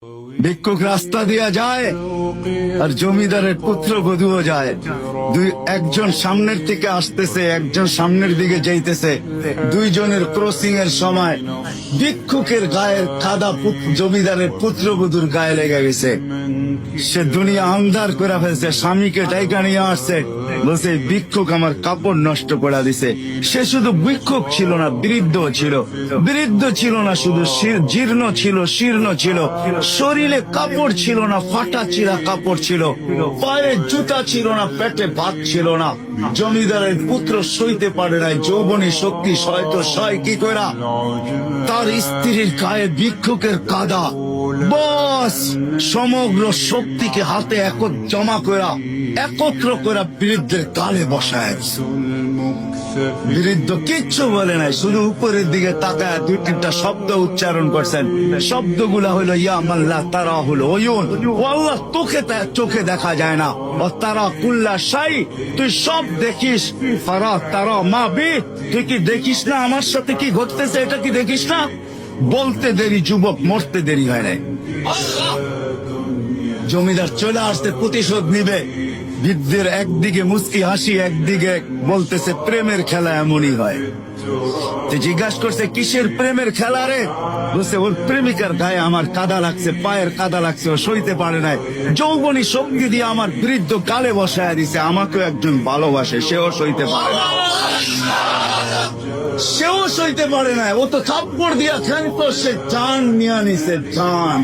ভিক্ষুক রাস্তা দিয়া যায় আর জমিদারের পুত্রবধূও যায়। একজন সামনের থেকে আসতেছে, একজন সামনের দিকে যাইতেছে। দুইজনের ক্রসিং এর সময় ভিক্ষুকের গায়ের কাদা জমিদারের পুত্রবধূর গায়ে লেগে গেছে। সে দুনিয়া আন্ধার করে ফেলছে, স্বামীকে ডাইকা নিয়ে আসছে, বলছে ভিক্ষুক আমার কাপড় নষ্ট করে দিছে। সে শুধু ভিক্ষুক ছিল না, বৃদ্ধ ছিল। বৃদ্ধ ছিল না শুধু, জীর্ণ ছিল, শীর্ণ ছিল। শরীরে কাপড় ছিল না, ফাটা চিরা কাপড় ছিল। পায়ে জুতা ছিল না, পেটে ভাত ছিল না। জমিদারের পুত্র সইতে পারে নাই, যৌবনী শক্তি সয়তো সয় কি করা। তার স্ত্রীর গায়ে ভিক্ষুকের কাদা, বস সমগ্র শক্তিকে হাতে জমা করা, একত্র করা বৃদ্ধের গালে বসায়। বৃদ্ধ কিচ্ছু বলে নাই, শুধু উপরের দিকে তাকায় দুই তিনটা শব্দ উচ্চারণ করছেন। শব্দগুলা হলো ইয়া মাল্লাহ, তারা হলো ওয়ুন, ও আল্লাহ তোকে চোখে দেখা যায় না। ও তারা কুল্লা শাই, তুই সব দেখিস। ফারা তারা মা বি, তুই কি দেখিস না আমার সাথে কি ঘটতেছে, এটা কি দেখিস না? বলতে দেরি যুবক, মরতে দেরি হয় নাই। জমিদার চলে আসতে প্রতিশোধ নিবে। বৃদ্ধের একদিকে মুস্কি হাসি, একদিকে বলতেছে প্রেমের খেলা এমনই হয়। জিজ্ঞাসা করছে কিসের প্রেমের খেলা রে? বলছে ওর প্রেমিকার গায়ে আমার কাদা লাগছে, পায়ের কাদা লাগছে, ও সইতে পারে নাই। যৌবনী শক্তি দিয়ে আমার বৃদ্ধ গালে বসায় দিছে। আমাকেও একজন ভালোবাসে, সেও সইতে পারে না। সেও সইতে পারে না, ও তো থাপ্পড় দিয়া খেলতো, সে জান নিয়ে নিছে, জান।